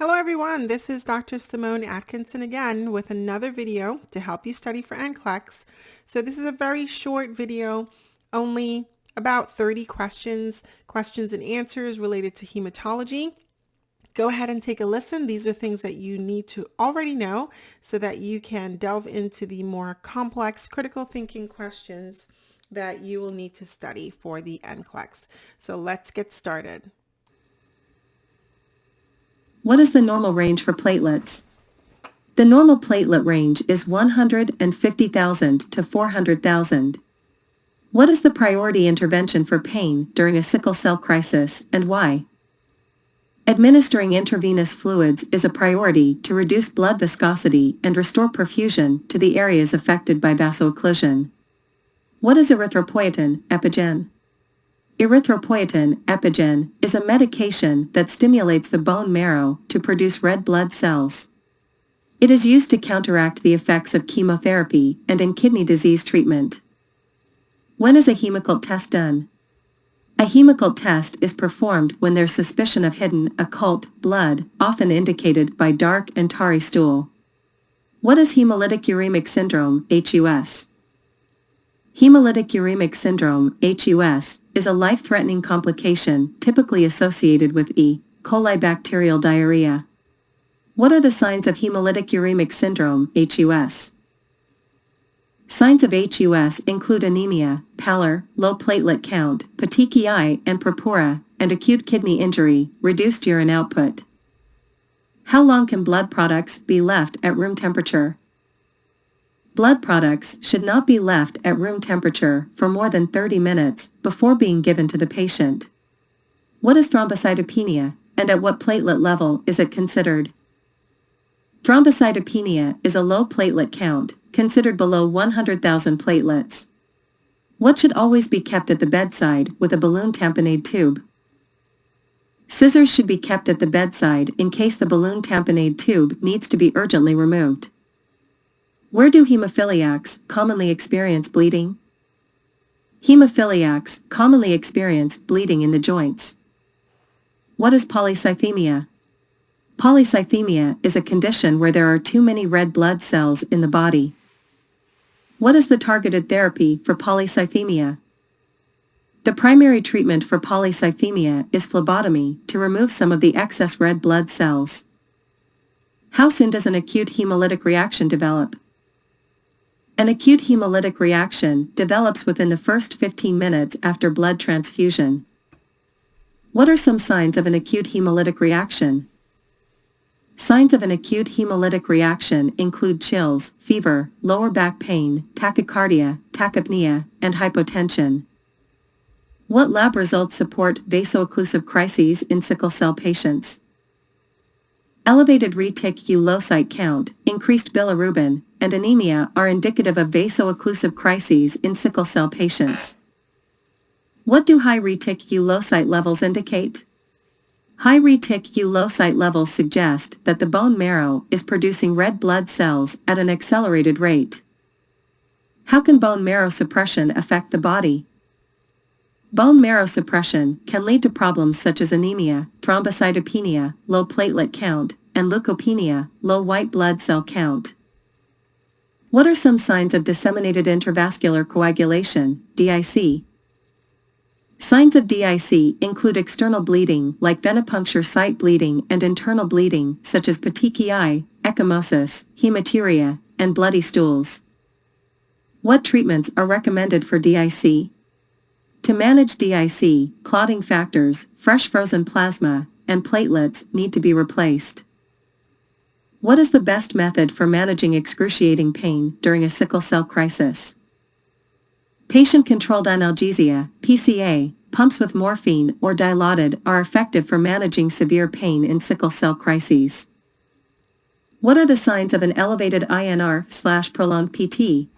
Hello everyone, this is Dr. Simone Atkinson again with another video to help you study for NCLEX. So this is a very short video, only about 30 questions and answers related to hematology. Go ahead and take a listen. These are things that you need to already know so that you can delve into the more complex critical thinking questions that you will need to study for the NCLEX. So let's get started. What is the normal range for platelets? The normal platelet range is 150,000 to 400,000. What is the priority intervention for pain during a sickle cell crisis and why? Administering intravenous fluids is a priority to reduce blood viscosity and restore perfusion to the areas affected by vaso-occlusion. What is erythropoietin epigen? Erythropoietin epigen is a medication that stimulates the bone marrow to produce red blood cells. It is used to counteract the effects of chemotherapy and in kidney disease treatment. When is a HEMATOLOGY test done? A HEMATOLOGY test is performed when there's suspicion of hidden, occult blood, often indicated by dark and tarry stool. What is hemolytic uremic syndrome, HUS? Hemolytic uremic syndrome, HUS, is a life-threatening complication typically associated with E. coli bacterial diarrhea. What are the signs of hemolytic uremic syndrome, HUS? Signs of HUS include anemia, pallor, low platelet count, petechiae and purpura, and acute kidney injury, reduced urine output. How long can blood products be left at room temperature? Blood products should not be left at room temperature for more than 30 minutes before being given to the patient. What is thrombocytopenia, and at what platelet level is it considered? Thrombocytopenia is a low platelet count, considered below 100,000 platelets. What should always be kept at the bedside with a balloon tamponade tube? Scissors should be kept at the bedside in case the balloon tamponade tube needs to be urgently removed. Where do hemophiliacs commonly experience bleeding? Hemophiliacs commonly experience bleeding in the joints. What is polycythemia? Polycythemia is a condition where there are too many red blood cells in the body. What is the targeted therapy for polycythemia? The primary treatment for polycythemia is phlebotomy to remove some of the excess red blood cells. How soon does an acute hemolytic reaction develop? An acute hemolytic reaction develops within the first 15 minutes after blood transfusion. What are some signs of an acute hemolytic reaction? Signs of an acute hemolytic reaction include chills, fever, lower back pain, tachycardia, tachypnea, and hypotension. What lab results support vaso-occlusive crises in sickle cell patients? Elevated reticulocyte count, increased bilirubin, and anemia are indicative of vaso-occlusive crises in sickle cell patients. What do high reticulocyte levels indicate? High reticulocyte levels suggest that the bone marrow is producing red blood cells at an accelerated rate. How can bone marrow suppression affect the body? Bone marrow suppression can lead to problems such as anemia, thrombocytopenia, low platelet count, and leukopenia, low white blood cell count. What are some signs of disseminated intravascular coagulation, DIC? Signs of DIC include external bleeding like venipuncture site bleeding and internal bleeding such as petechiae, ecchymosis, hematuria, and bloody stools. What treatments are recommended for DIC? To manage DIC, clotting factors, fresh frozen plasma, and platelets need to be replaced. What is the best method for managing excruciating pain during a sickle cell crisis? Patient-controlled analgesia, PCA, pumps with morphine or Dilaudid are effective for managing severe pain in sickle cell crises. What are the signs of an elevated INR/prolonged PT?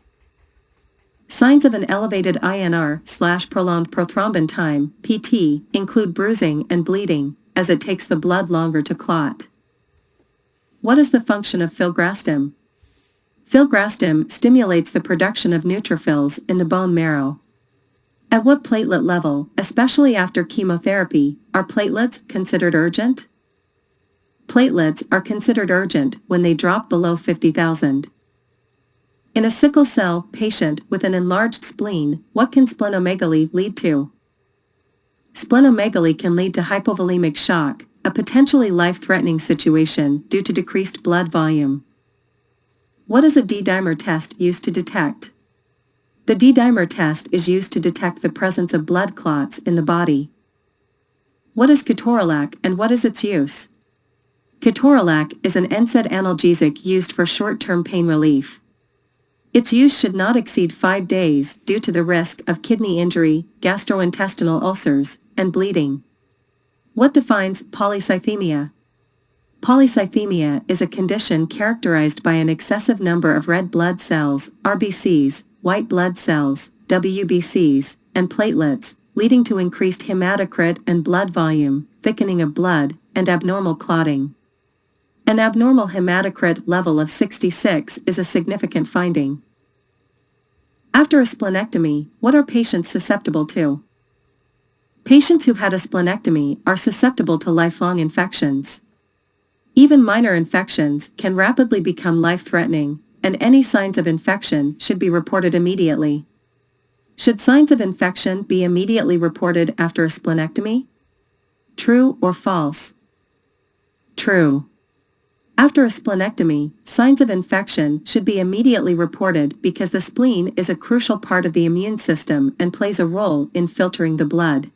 Signs of an elevated INR/prolonged prothrombin time, PT, include bruising and bleeding, as it takes the blood longer to clot. What is the function of filgrastim? Filgrastim stimulates the production of neutrophils in the bone marrow. At what platelet level, especially after chemotherapy, are platelets considered urgent? platelets are considered urgent when they drop below 50,000. In a sickle cell patient with an enlarged spleen, what can splenomegaly lead to? Splenomegaly can lead to hypovolemic shock, a potentially life-threatening situation due to decreased blood volume. What is a D-dimer test used to detect? The D-dimer test is used to detect the presence of blood clots in the body. What is ketorolac and what is its use? Ketorolac is an NSAID analgesic used for short-term pain relief. Its use should not exceed 5 days due to the risk of kidney injury, gastrointestinal ulcers, and bleeding. What defines polycythemia? Polycythemia is a condition characterized by an excessive number of red blood cells, RBCs, white blood cells, WBCs, and platelets, leading to increased hematocrit and blood volume, thickening of blood, and abnormal clotting. An abnormal hematocrit level of 66 is a significant finding. After a splenectomy, what are patients susceptible to? Patients who've had a splenectomy are susceptible to lifelong infections. Even minor infections can rapidly become life-threatening, and any signs of infection should be reported immediately. Should signs of infection be immediately reported after a splenectomy? True or false? True. After a splenectomy, signs of infection should be immediately reported because the spleen is a crucial part of the immune system and plays a role in filtering the blood.